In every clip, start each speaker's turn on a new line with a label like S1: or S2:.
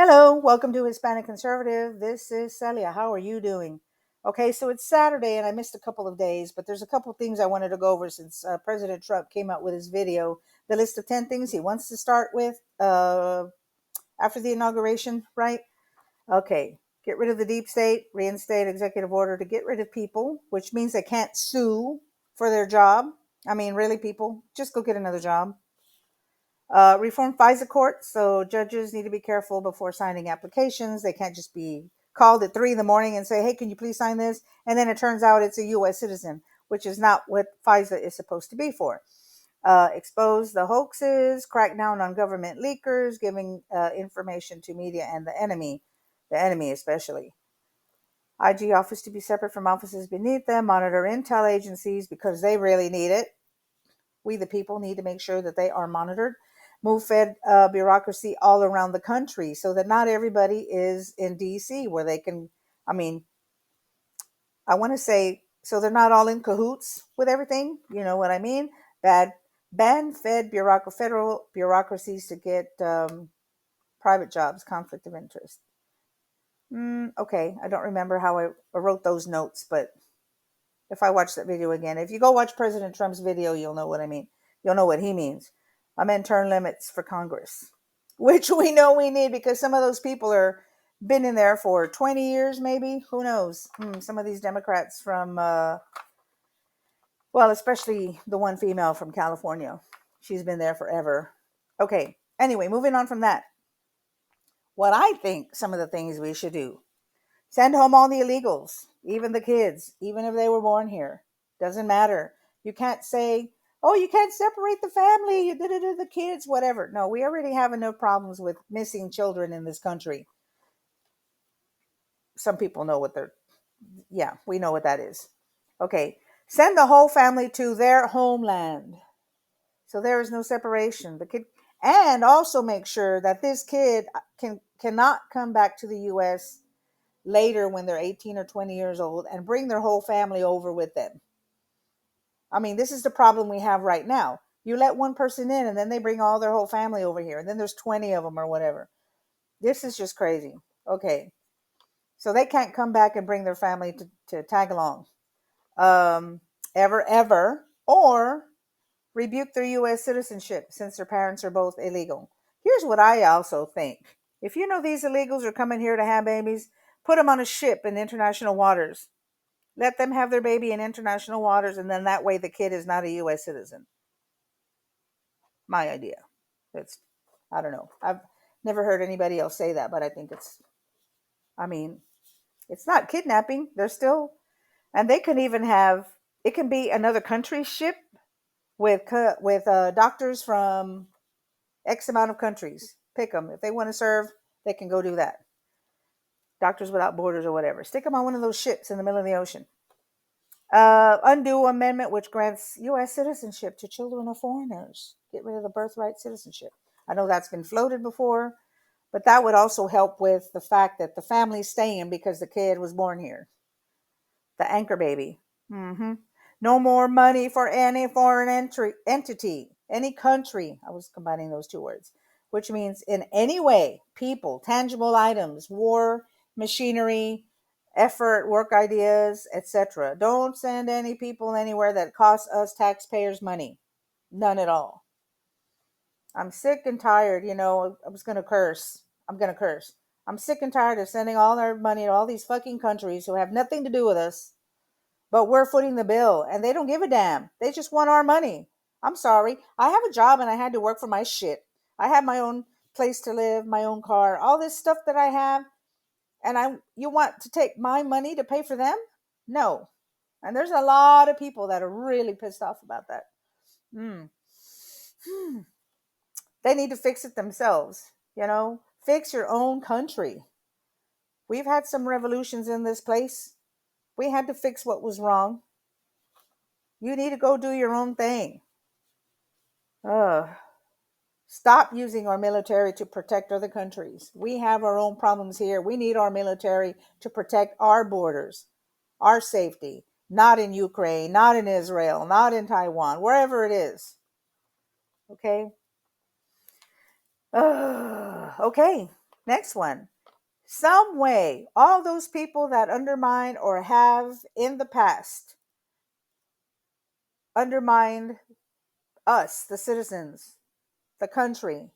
S1: Hello, welcome to Hispanic Conservative. This is Celia. How are you doing? Okay, so it's Saturday and I missed a couple of days, but there's a couple of things I wanted to go over since President Trump came out with his video, the list of 10 things he wants to start with after the inauguration, right? Okay, get rid of the deep state, reinstate executive order to get rid of people, which means they can't sue for their job. I mean, really, people, just go get another job. Reform FISA courts, so judges need to be careful before signing applications. They can't just be called at 3 in the morning and say, "Hey, can you please sign this?" And then it turns out it's a U.S. citizen, which is not what FISA is supposed to be for. Expose the hoaxes, crack down on government leakers, giving information to media and the enemy especially. IG office to be separate from offices beneath them, monitor intel agencies because they really need it. We, the people, need to make sure that they are monitored. Move Fed bureaucracy all around the country so that not everybody is in DC where they can, I mean, I want to say, so they're not all in cahoots with everything. You know what I mean? Ban federal bureaucracies to get private jobs, conflict of interest. Okay, I don't remember how I wrote those notes, but if I watch that video again, if you go watch President Trump's video, you'll know what I mean. You'll know what he means. Amend term limits for Congress, which we know we need because some of those people are been in there for 20 years, maybe. Who knows? Some of these Democrats from, well, especially the one female from California. She's been there forever. Okay. Anyway, moving on from that. What I think some of the things we should do: send home all the illegals, even the kids, even if they were born here. Doesn't matter. You can't say, "Oh, you can't separate the family, you did it to the kids," whatever. No, we already have enough problems with missing children in this country. Some people know what yeah, we know what that is. Okay. Send the whole family to their homeland. So there is no separation. The kid, and also make sure that this kid cannot come back to the US later when they're 18 or 20 years old and bring their whole family over with them. I mean, this is the problem we have right now. You let one person in and then they bring all their whole family over here and then there's 20 of them or whatever. This is just crazy. Okay. So they can't come back and bring their family to tag along. Ever, or rebuke their U.S. citizenship since their parents are both illegal. Here's what I also think. If you know these illegals are coming here to have babies, put them on a ship in international waters. Let them have their baby in international waters, and then that way the kid is not a U.S. citizen. My idea. It's, I don't know. I've never heard anybody else say that, but I think I mean, it's not kidnapping. They're still, and they can even have, it can be another country's ship with doctors from X amount of countries. Pick them. If they want to serve, they can go do that. Doctors Without Borders or whatever. Stick them on one of those ships in the middle of the ocean. Undo amendment which grants U.S. citizenship to children of foreigners. Get rid of the birthright citizenship. I know that's been floated before, but that would also help with the fact that the family's staying because the kid was born here. The anchor baby. No more money for any foreign entity, any country. I was combining those two words, which means in any way, people, tangible items, war, machinery, effort, work ideas, etc. Don't send any people anywhere that costs us taxpayers money. None at all. I'm sick and tired. I was going to curse. I'm going to curse. I'm sick and tired of sending all our money to all these fucking countries who have nothing to do with us, but we're footing the bill and they don't give a damn. They just want our money. I'm sorry. I have a job and I had to work for my shit. I have my own place to live, my own car, all this stuff that I have. And you want to take my money to pay for them? No. And there's a lot of people that are really pissed off about that. They need to fix it themselves. Fix your own country. We've had some revolutions in this place. We had to fix what was wrong. You need to go do your own thing. Stop using our military to protect other countries. We have our own problems here. We need our military to protect our borders, our safety, not in Ukraine, not in Israel, not in Taiwan, wherever it is. Okay? Okay. Next one. Some way, all those people that undermine or have in the past undermined us, the citizens, the country,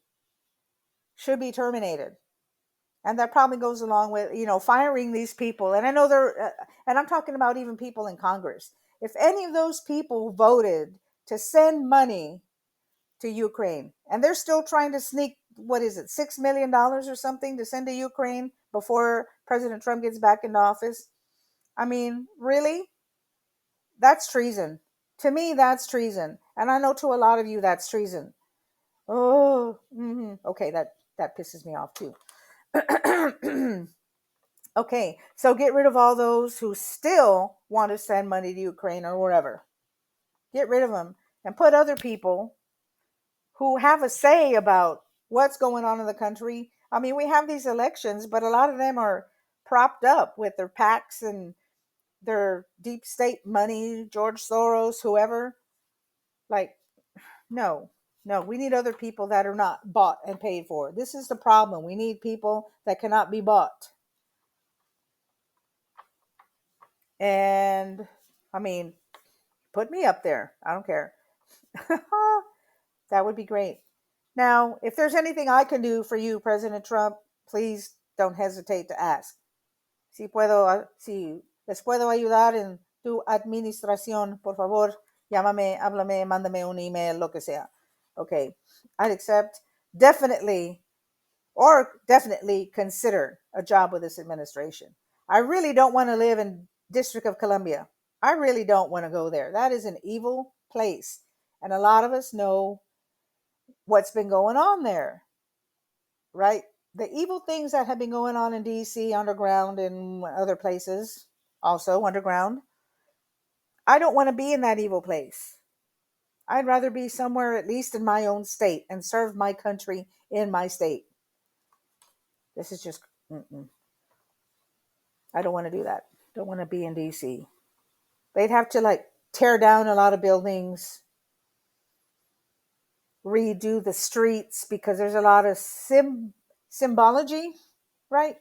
S1: should be terminated. And that probably goes along with, firing these people. And I know and I'm talking about even people in Congress. If any of those people voted to send money to Ukraine, and they're still trying to sneak, what is it, $6 million or something to send to Ukraine before President Trump gets back into office. I mean, really? That's treason. To me, that's treason. And I know to a lot of you, that's treason. Oh, okay, that pisses me off too. Okay, so get rid of all those who still want to send money to Ukraine or wherever. Get rid of them and put other people who have a say about what's going on in the country. I mean, we have these elections, but a lot of them are propped up with their PACs and their deep state money, George Soros, whoever. Like, no, we need other people that are not bought and paid for. This is the problem. We need people that cannot be bought. And I mean, put me up there. I don't care. That would be great. Now, if there's anything I can do for you, President Trump, please don't hesitate to ask. Si les puedo ayudar en tu administración, por favor, llámame, háblame, mándame un email, lo que sea. Okay, I'd accept definitely consider a job with this administration. I really don't want to live in District of Columbia. I really don't want to go there. That is an evil place. And a lot of us know what's been going on there, right? The evil things that have been going on in DC underground and other places also underground. I don't want to be in that evil place. I'd rather be somewhere at least in my own state and serve my country in my state. This is just, I don't want to do that. Don't want to be in DC. They'd have to tear down a lot of buildings, redo the streets because there's a lot of symbology, right?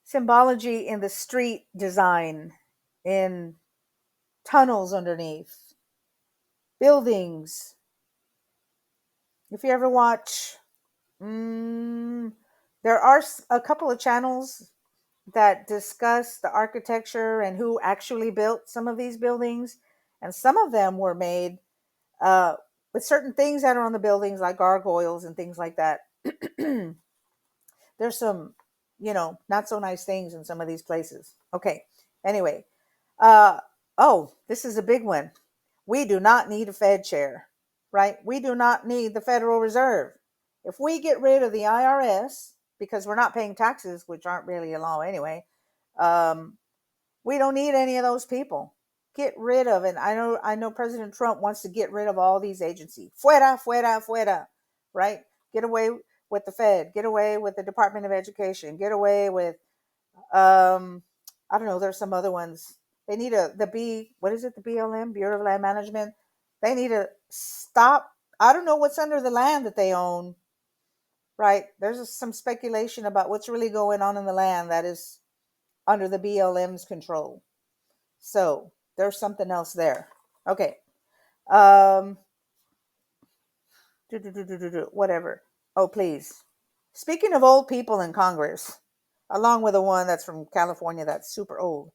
S1: Symbology in the street design, in tunnels underneath, buildings. If you ever watch, there are a couple of channels that discuss the architecture and who actually built some of these buildings. And some of them were made with certain things that are on the buildings, like gargoyles and things like that. There's some, not so nice things in some of these places. Okay. Anyway, this is a big one. We do not need a Fed chair, right? We do not need the Federal Reserve. If we get rid of the IRS, because we're not paying taxes, which aren't really a law anyway, we don't need any of those people. Get rid of it. I know President Trump wants to get rid of all these agencies. Fuera, fuera, fuera, right? Get away with the Fed. Get away with the Department of Education. Get away with, I don't know, there's some other ones. They need the BLM, Bureau of Land Management. They need to stop. I don't know what's under the land that they own, right? There's some speculation about what's really going on in the land that is under the BLM's control. So there's something else there. Okay. Whatever. Oh, please. Speaking of old people in Congress, along with the one that's from California that's super old,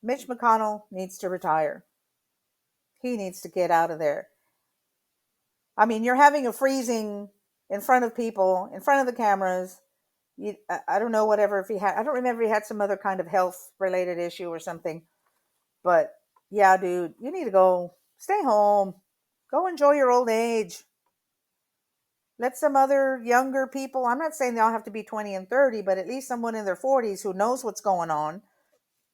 S1: Mitch McConnell needs to retire. He needs to get out of there. I mean, you're having a freezing in front of people, in front of the cameras. I don't know, whatever, if he had, I don't remember, he had some other kind of health related issue or something. But yeah, dude, you need to go stay home. Go enjoy your old age. Let some other younger people, I'm not saying they all have to be 20 and 30, but at least someone in their 40s who knows what's going on,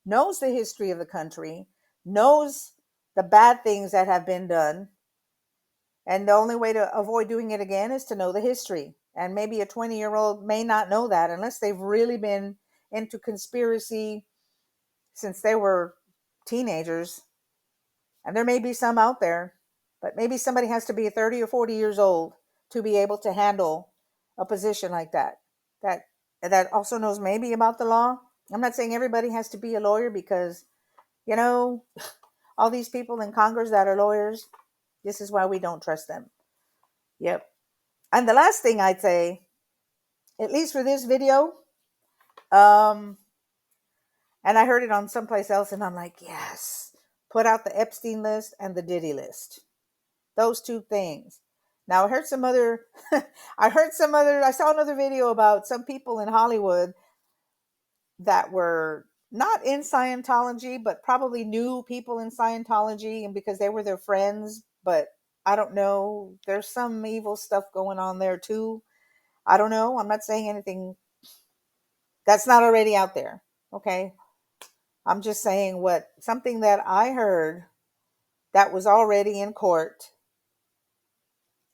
S1: knows the history of the country, knows the bad things that have been done. And the only way to avoid doing it again is to know the history. And maybe a 20-year-old may not know that unless they've really been into conspiracy since they were teenagers. And there may be some out there, but maybe somebody has to be 30 or 40 years old to be able to handle a position like that. That that also knows maybe about the law. I'm not saying everybody has to be a lawyer because, you know, all these people in Congress that are lawyers, this is why we don't trust them. Yep. And the last thing I'd say, at least for this video, um, and I heard it on someplace else, and I'm like, yes, put out the Epstein list and the Diddy list. Those two things. Now I heard some other, I saw another video about some people in Hollywood that were not in Scientology, but probably knew people in Scientology, and because they were their friends, but I don't know. There's some evil stuff going on there too. I don't know. I'm not saying anything that's not already out there. Okay. I'm just saying something that I heard that was already in court.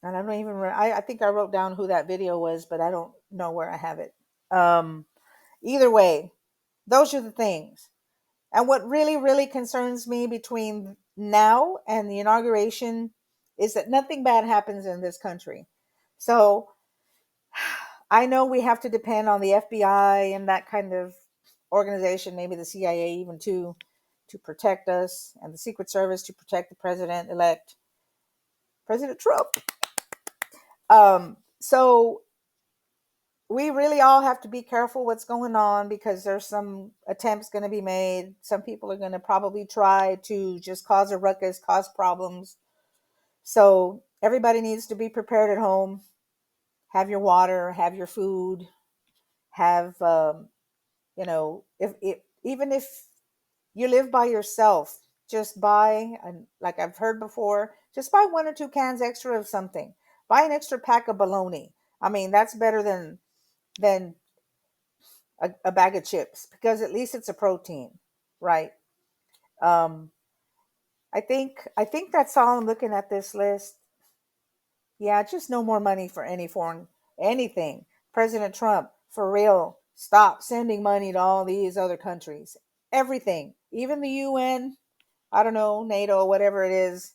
S1: And I don't even, I think I wrote down who that video was, but I don't know where I have it. Um, Either way, those are the things. And what really, really concerns me between now and the inauguration is that nothing bad happens in this country. So I know we have to depend on the FBI and that kind of organization, maybe the CIA even too, to protect us, and the Secret Service to protect the president-elect, President Trump. So we really all have to be careful what's going on, because there's some attempts going to be made. Some people are going to probably try to just cause a ruckus, cause problems. So everybody needs to be prepared at home. Have your water, have your food, have, if even if you live by yourself, just buy, and like I've heard before, just buy 1 or 2 cans extra of something. Buy an extra pack of bologna. I mean, that's better than a bag of chips, because at least it's a protein, right? Um, I think that's all. I'm looking at this list. Yeah, just no more money for any foreign anything. President Trump, for real, stop sending money to all these other countries. Everything, even the UN, I don't know, NATO, whatever it is,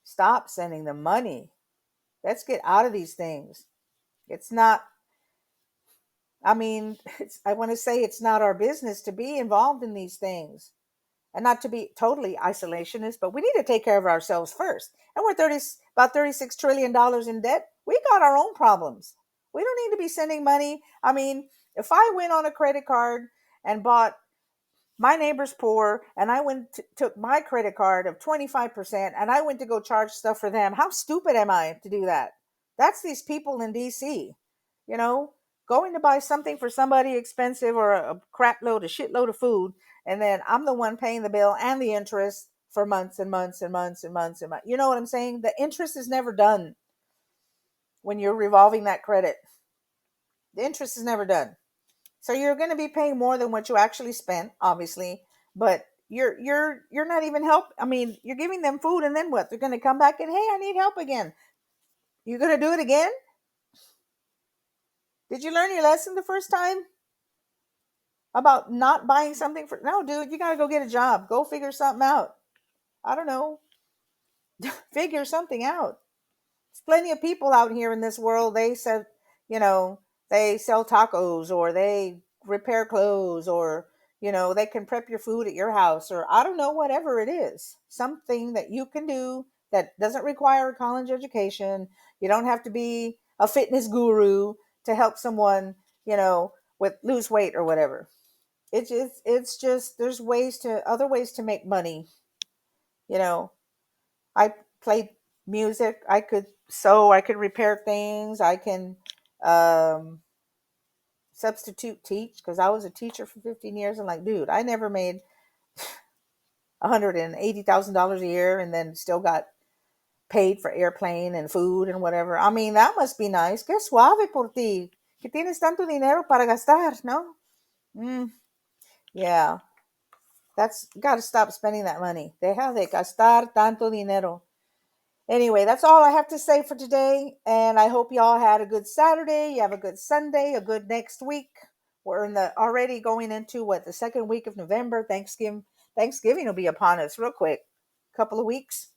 S1: stop sending them money. Let's get out of these things. It's not, I mean, I want to say it's not our business to be involved in these things, and not to be totally isolationist, but we need to take care of ourselves first. And we're about $36 trillion in debt. We got our own problems. We don't need to be sending money. I mean, if I went on a credit card and bought, my neighbor's poor, and I took my credit card of 25%, and I went to go charge stuff for them, how stupid am I to do that? That's these people in DC, you know, going to buy something for somebody expensive, or a crap load, a shitload of food, and then I'm the one paying the bill and the interest for months and months and months and months and months. You know what I'm saying? The interest is never done when you're revolving that credit. The interest is never done. So you're going to be paying more than what you actually spent, obviously, but you're not even help. I mean, you're giving them food, and then what? They're going to come back and, hey, I need help again. You're going to do it again? Did you learn your lesson the first time about not buying something for? No, dude, you got to go get a job. Go figure something out. I don't know. Figure something out. There's plenty of people out here in this world. They said, you know, they sell tacos, or they repair clothes, or, they can prep your food at your house, or I don't know, whatever it is. Something that you can do that doesn't require a college education. You don't have to be a fitness guru to help someone, with lose weight or whatever. It's just there's other ways to make money. You know, I played music. I could sew. I could repair things. I can um, substitute teach, because I was a teacher for 15 years. I'm like, dude, I never made $180,000 a year and then still got paid for airplane and food and whatever. I mean, that must be nice. Qué suave por ti. Que tienes tanto dinero para gastar, no? Mm, yeah, that's got to stop spending that money. Deja de gastar tanto dinero. Anyway, that's all I have to say for today. And I hope y'all had a good Saturday. You have a good Sunday, a good next week. We're already going into the second week of November. Thanksgiving will be upon us real quick. Couple of weeks.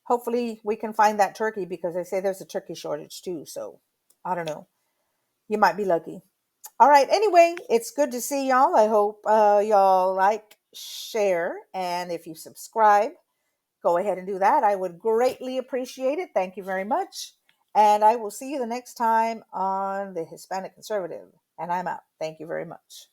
S1: Hopefully we can find that turkey, because they say there's a turkey shortage too. So I don't know. You might be lucky. All right. Anyway, it's good to see y'all. I hope y'all like, share, and if you subscribe, go ahead and do that. I would greatly appreciate it. Thank you very much. And I will see you the next time on the Hispanic Conservative. And I'm out. Thank you very much.